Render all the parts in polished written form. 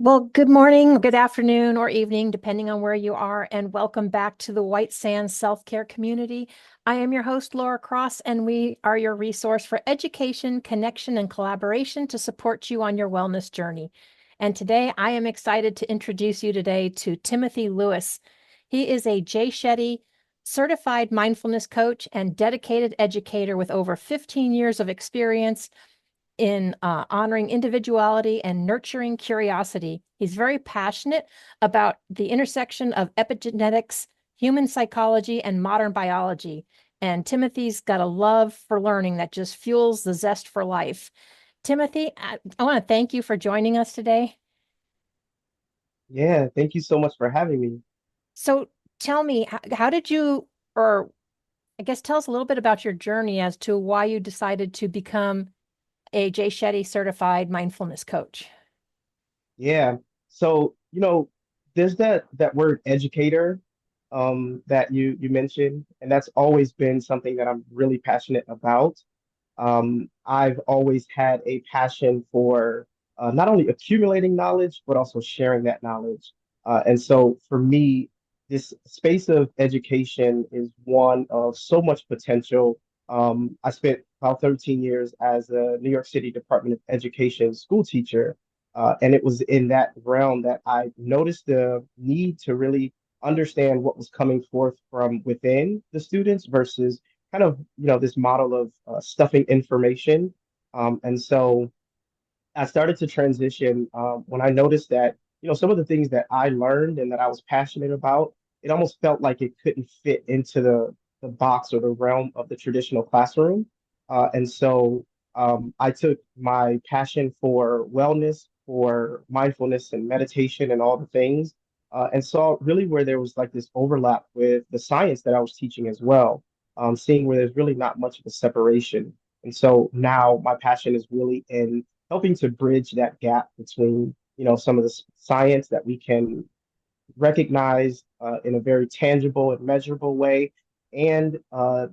Well, good morning, good afternoon, or evening, depending on where you are, and welcome back to the White Sands Self-Care Community. I am your host, Laura Cross, and we are your resource for education, connection, and collaboration to support you on your wellness journey. And today, I am excited to introduce you today to Timothy Lewis. He is a Jay Shetty certified mindfulness coach and dedicated educator with over 15 years of experience in honoring individuality and nurturing curiosity. He's very passionate about the intersection of epigenetics, human psychology, and modern biology. And Timothy's got a love for learning that just fuels the zest for life. Timothy, I want to thank you for joining us today. Yeah, thank you so much for having me. So tell me, how did you, or I guess tell us a little bit about your journey as to why you decided to become a Jay Shetty certified mindfulness coach. Yeah. So, there's that word educator that you mentioned, and that's always been something that I'm really passionate about. I've always had a passion for not only accumulating knowledge, but also sharing that knowledge. And so for me, this space of education is one of so much potential. I spent about 13 years as a New York City Department of Education school teacher. And it was in that realm that I noticed the need to really understand what was coming forth from within the students versus kind of this model of stuffing information. And so I started to transition when I noticed that some of the things that I learned and that I was passionate about, it almost felt like it couldn't fit into the box or the realm of the traditional classroom. And so I took my passion for wellness, for mindfulness and meditation and all the things, and saw really where there was like this overlap with the science that I was teaching as well, seeing where there's really not much of a separation. And so now my passion is really in helping to bridge that gap between, some of the science that we can recognize in a very tangible and measurable way, and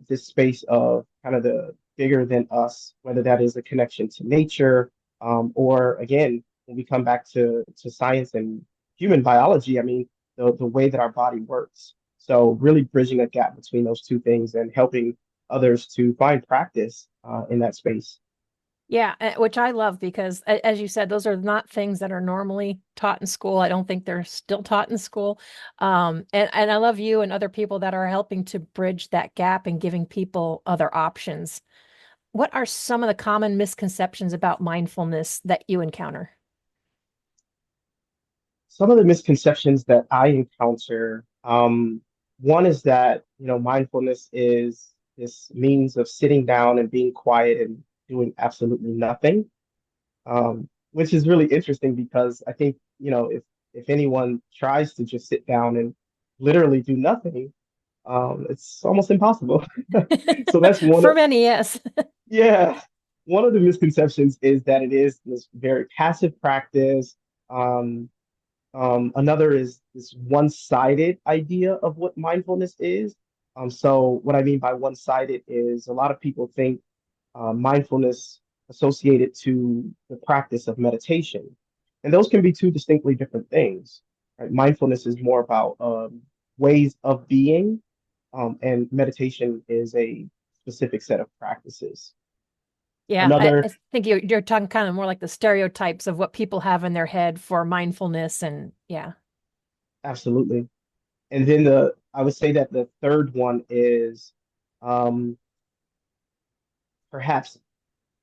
this space of kind of the bigger than us, whether that is a connection to nature, or again, when we come back to science and human biology, I mean, the way that our body works. So really bridging a gap between those two things and helping others to find practice in that space. Yeah, which I love because, as you said, those are not things that are normally taught in school. I don't think they're still taught in school. And I love you and other people that are helping to bridge that gap and giving people other options. What are some of the common misconceptions about mindfulness that you encounter? Some of the misconceptions that I encounter, one is that, mindfulness is this means of sitting down and being quiet and doing absolutely nothing, which is really interesting because I think, if anyone tries to just sit down and literally do nothing, it's almost impossible. So that's one For of, many, yes. yeah, one of the misconceptions is that it is this very passive practice. Um, Another is this one-sided idea of what mindfulness is. So what I mean by one-sided is a lot of people think mindfulness associated to the practice of meditation, and those can be two distinctly different things. Right? Mindfulness is more about ways of being, and meditation is a specific set of practices. Yeah, I Another, think you're talking kind of more like the stereotypes of what people have in their head for mindfulness, and yeah. absolutely. And then I would say that the third one is um, perhaps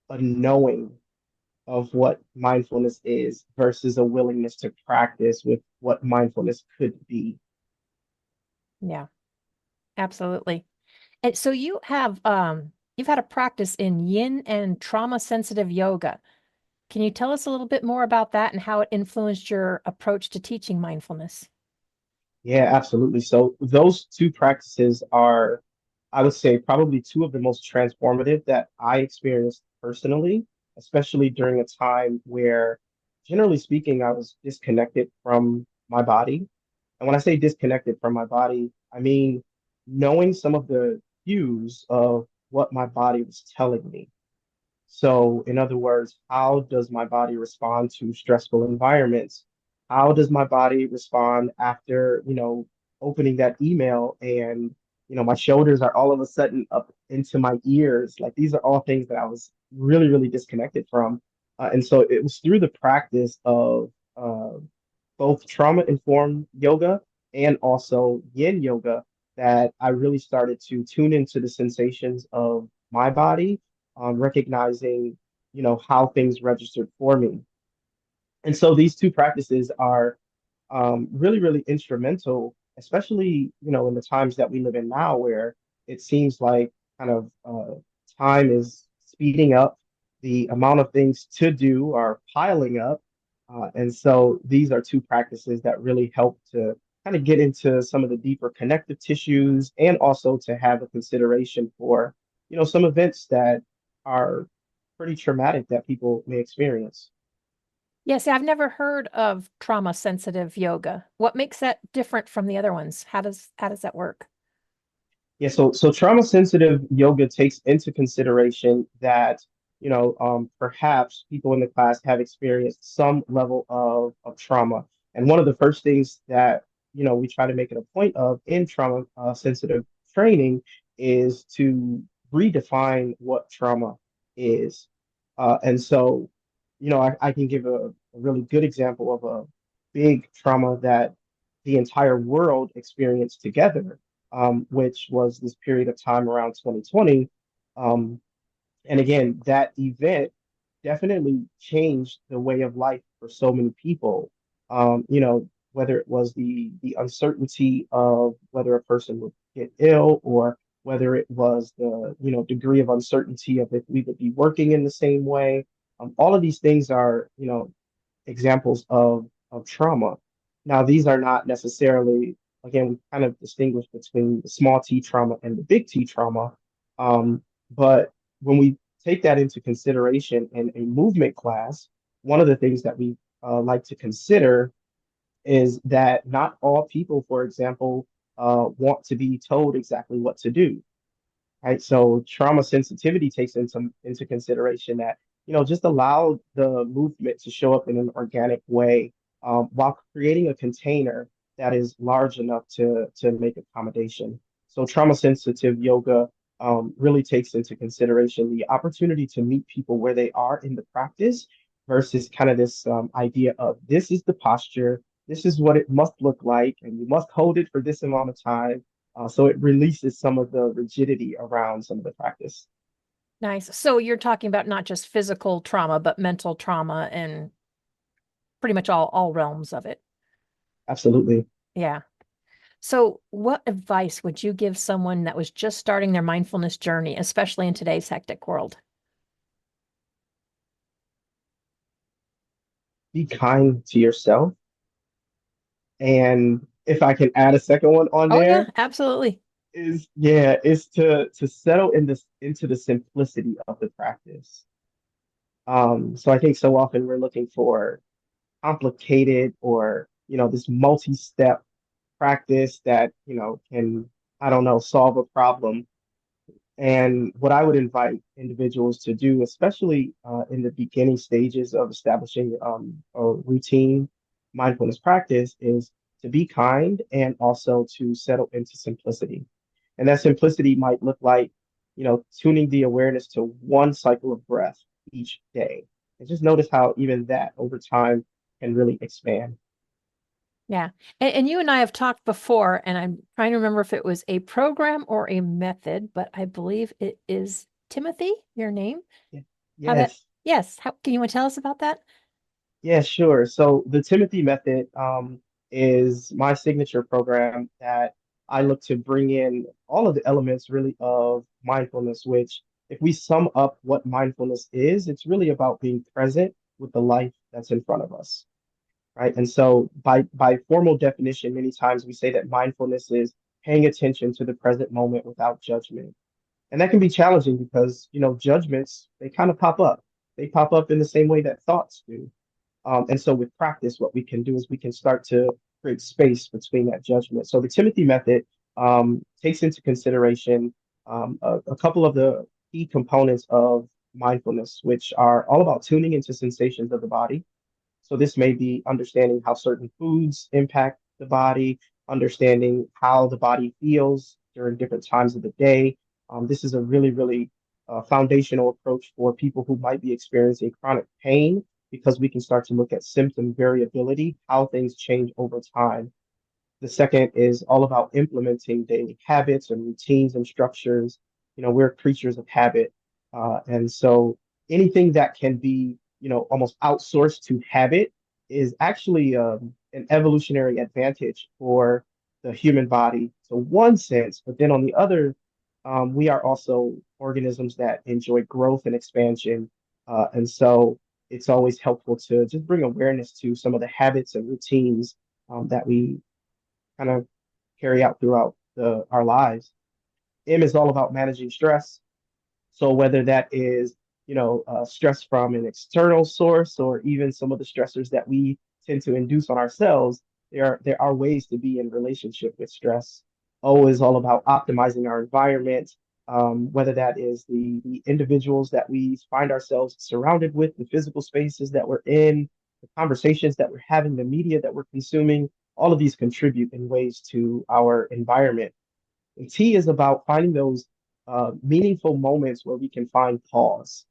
a knowing of what mindfulness is versus a willingness to practice with what mindfulness could be. Yeah, absolutely. And so you've had a practice in yin and trauma sensitive yoga. Can you tell us a little bit more about that and how it influenced your approach to teaching mindfulness? Yeah, absolutely. So those two practices are, I would say, probably two of the most transformative that I experienced personally, especially during a time where, generally speaking, I was disconnected from my body. And when I say disconnected from my body, I mean knowing some of the cues of what my body was telling me. So, in other words, how does my body respond to stressful environments? how does my body respond after, opening that email and, my shoulders are all of a sudden up into my ears. Like these are all things that I was really, really disconnected from. And so it was through the practice of both trauma-informed yoga and also Yin Yoga that I really started to tune into the sensations of my body, recognizing, how things registered for me. And so these two practices are really, really instrumental, especially, in the times that we live in now, where it seems like kind of time is speeding up, the amount of things to do are piling up. And so these are two practices that really help to kind of get into some of the deeper connective tissues and also to have a consideration for, some events that are pretty traumatic that people may experience. Yes, I've never heard of trauma sensitive yoga. What makes that different from the other ones? How does that work? Yeah, so trauma sensitive yoga takes into consideration that, perhaps people in the class have experienced some level of trauma. And one of the first things that, we try to make it a point of in trauma sensitive training is to redefine what trauma is. And so, I can give a really good example of a big trauma that the entire world experienced together, which was this period of time around 2020. Um, and again, that event definitely changed the way of life for so many people. Whether it was the uncertainty of whether a person would get ill, or whether it was the degree of uncertainty of if we would be working in the same way. All of these things are examples of trauma. Now, these are not necessarily, again, we kind of distinguish between the small T trauma and the big T trauma. But when we take that into consideration in a movement class, one of the things that we like to consider is that not all people, for example, want to be told exactly what to do, right? So trauma sensitivity takes into consideration that, just allow the movement to show up in an organic way, while creating a container that is large enough to make accommodation. So trauma sensitive yoga really takes into consideration the opportunity to meet people where they are in the practice versus kind of this idea of this is the posture, this is what it must look like, and you must hold it for this amount of time, so it releases some of the rigidity around some of the practice. Nice. So you're talking about not just physical trauma, but mental trauma and pretty much all realms of it. Absolutely. Yeah. So what advice would you give someone that was just starting their mindfulness journey, especially in today's hectic world? Be kind to yourself. And if I can add a second one on Oh yeah, there, absolutely. is to settle into the simplicity of the practice. So I think so often we're looking for complicated or, this multi-step practice that, can, I don't know, solve a problem. And what I would invite individuals to do, especially in the beginning stages of establishing a routine mindfulness practice, is to be kind and also to settle into simplicity. And that simplicity might look like, tuning the awareness to one cycle of breath each day. And just notice how even that over time can really expand. Yeah. And you and I have talked before, and I'm trying to remember if it was a program or a method, but I believe it is Timothy, your name. Yeah. How that, Yes. yes. How can you want to tell us about that? Yeah, sure. So the Timothy method is my signature program that I look to bring in all of the elements really of mindfulness, which if we sum up what mindfulness is, it's really about being present with the life that's in front of us, right? And so by formal definition, many times we say that mindfulness is paying attention to the present moment without judgment. And that can be challenging because, judgments, they kind of pop up. They pop up in the same way that thoughts do. And so with practice, what we can do is we can start to create space between that judgment. So the Timothy method takes into consideration a couple of the key components of mindfulness, which are all about tuning into sensations of the body. So this may be understanding how certain foods impact the body, understanding how the body feels during different times of the day. This is a really foundational approach for people who might be experiencing chronic pain because we can start to look at symptom variability, how things change over time. The second is all about implementing daily habits and routines and structures. We're creatures of habit. And so anything that can be, almost outsourced to habit is actually an evolutionary advantage for the human body to one sense, but then on the other, we are also organisms that enjoy growth and expansion. And so it's always helpful to just bring awareness to some of the habits and routines that we kind of carry out throughout our lives. M is all about managing stress. So whether that is, stress from an external source or even some of the stressors that we tend to induce on ourselves, there are ways to be in relationship with stress. O is all about optimizing our environment, whether that is the individuals that we find ourselves surrounded with, the physical spaces that we're in, the conversations that we're having, the media that we're consuming. All of these contribute in ways to our environment. And T is about finding those meaningful moments where we can find pause.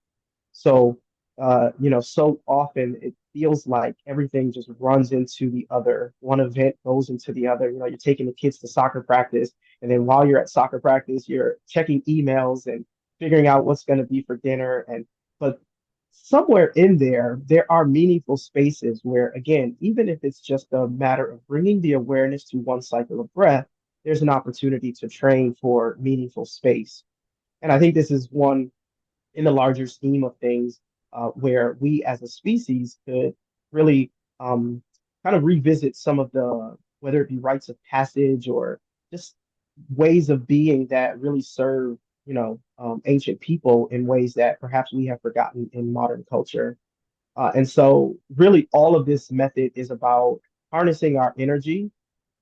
So, so often it feels like everything just runs into the other. One event goes into the other. You're taking the kids to soccer practice, and then while you're at soccer practice, you're checking emails and figuring out what's going to be for dinner. But somewhere in there, there are meaningful spaces where, again, even if it's just a matter of bringing the awareness to one cycle of breath, there's an opportunity to train for meaningful space. And I think this is one in the larger scheme of things, where we as a species could really kind of revisit some of whether it be rites of passage or just ways of being that really serve, ancient people in ways that perhaps we have forgotten in modern culture. And so, really, all of this method is about harnessing our energy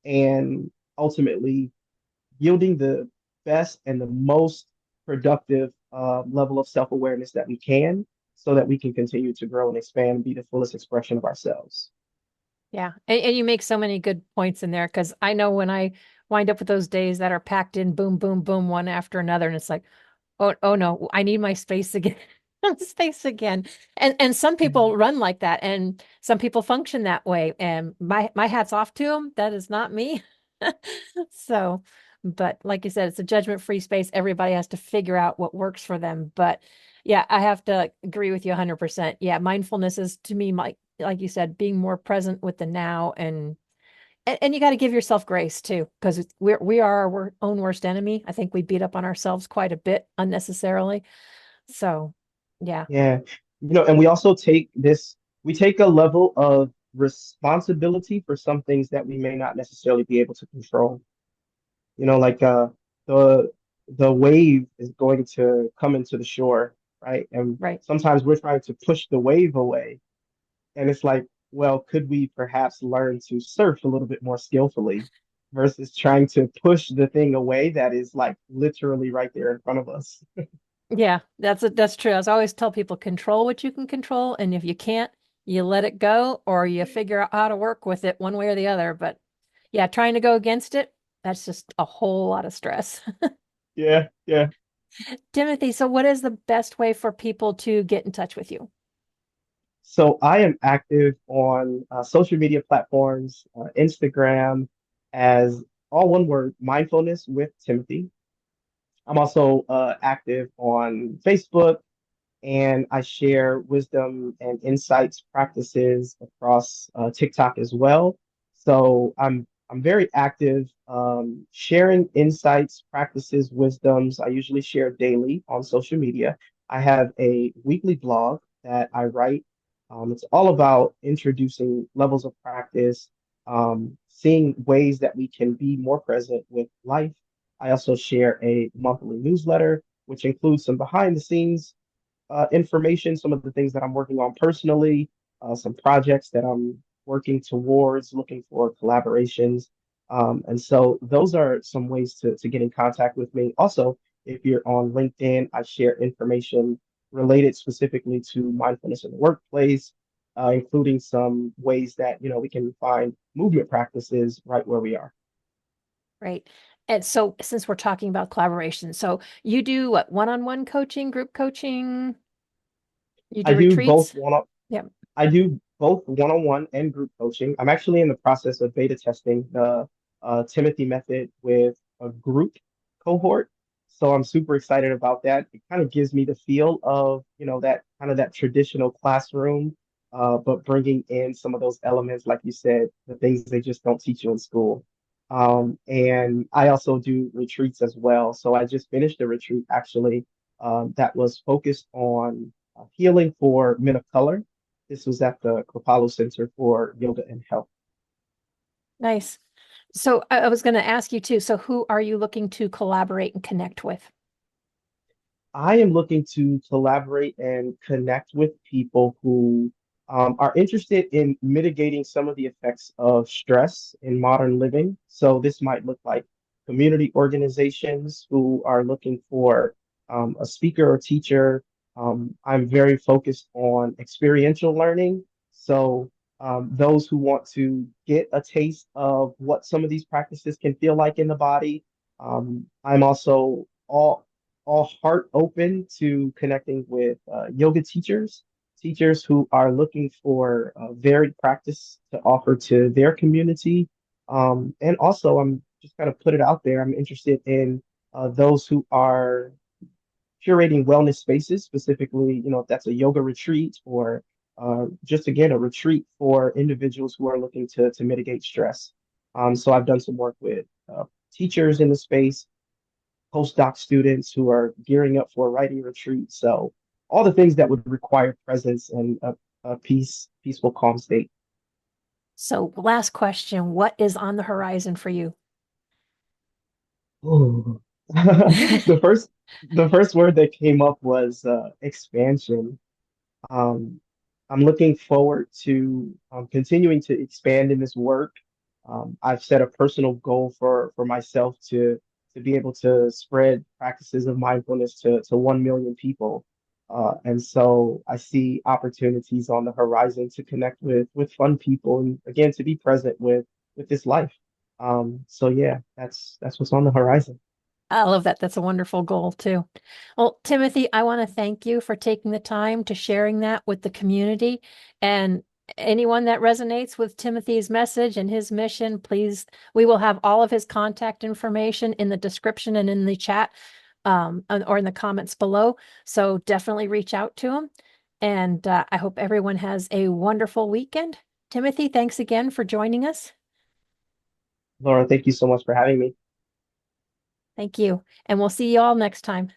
and ultimately yielding the best and the most productive level of self-awareness that we can so that we can continue to grow and expand and be the fullest expression of ourselves. Yeah. And you make so many good points in there because I know when I wind up with those days that are packed in boom, boom, boom, one after another, and it's like, oh no, I need my space again. Space again. And some people run like that and some people function that way. And my hat's off to them. That is not me. So, but like you said, it's a judgment-free space. Everybody has to figure out what works for them. But yeah, I have to agree with you 100%. Yeah, mindfulness is to me, like you said, being more present with the now and you got to give yourself grace too, because we are our own worst enemy. I think we beat up on ourselves quite a bit unnecessarily. So, yeah, Yeah. And we also we take a level of responsibility for some things that we may not necessarily be able to control. Like the the wave is going to come into the shore, right? And right. sometimes we're trying to push the wave away. And it's like, well, could we perhaps learn to surf a little bit more skillfully versus trying to push the thing away that is like literally right there in front of us? Yeah, that's true. As I always tell people, control what you can control, and if you can't, you let it go or you figure out how to work with it one way or the other. But yeah, trying to go against it, that's just a whole lot of stress. Yeah, yeah. Timothy, so what is the best way for people to get in touch with you? So I am active on social media platforms, Instagram, as all one word, mindfulness with Timothy. I'm also active on Facebook, and I share wisdom and insights practices across TikTok as well. So I'm very active, sharing insights, practices, wisdoms. I usually share daily on social media. I have a weekly blog that I write. It's all about introducing levels of practice, seeing ways that we can be more present with life. I also share a monthly newsletter, which includes some behind the scenes information, some of the things that I'm working on personally, some projects that I'm working towards, looking for collaborations. And so those are some ways to get in contact with me. Also, if you're on LinkedIn, I share information related specifically to mindfulness in the workplace. including some ways that, we can find movement practices right where we are. Right. And so since we're talking about collaboration, so you do what, one-on-one coaching, group coaching, you I do do both retreats? one Yeah. I do both one-on-one and group coaching. I'm actually in the process of beta testing the Timothy method with a group cohort. So I'm super excited about that. It kind of gives me the feel of, that kind of that traditional classroom, but bringing in some of those elements, like you said, the things they just don't teach you in school. And I also do retreats as well. So I just finished a retreat actually that was focused on healing for men of color. This was at the Kripalu Center for Yoga and Health. Nice. So I was going to ask you too. So who are you looking to collaborate and connect with? I am looking to collaborate and connect with people who are interested in mitigating some of the effects of stress in modern living. So this might look like community organizations who are looking for a speaker or teacher. I'm very focused on experiential learning. So those who want to get a taste of what some of these practices can feel like in the body. I'm also all heart open to connecting with yoga teachers, teachers who are looking for varied practice to offer to their community. And also, I'm just kind of put it out there. I'm interested in those who are curating wellness spaces, specifically, if that's a yoga retreat or just again a retreat for individuals who are looking to mitigate stress. So I've done some work with teachers in the space, postdoc students who are gearing up for a writing retreat. So all the things that would require presence and a peaceful, calm state. So last question, what is on the horizon for you? Ooh. The first the first word that came up was expansion. Um, I'm looking forward to continuing to expand in this work. I've set a personal goal for myself to be able to spread practices of mindfulness to 1 million people. And so I see opportunities on the horizon to connect with fun people and again to be present with this life. So yeah, that's what's on the horizon. I love that. That's a wonderful goal too. Well, Timothy, I want to thank you for taking the time to sharing that with the community. And anyone that resonates with Timothy's message and his mission, please, we will have all of his contact information in the description and in the chat, or in the comments below. So definitely reach out to him. And I hope everyone has a wonderful weekend. Timothy, thanks again for joining us. Laura, thank you so much for having me. Thank you. And we'll see you all next time.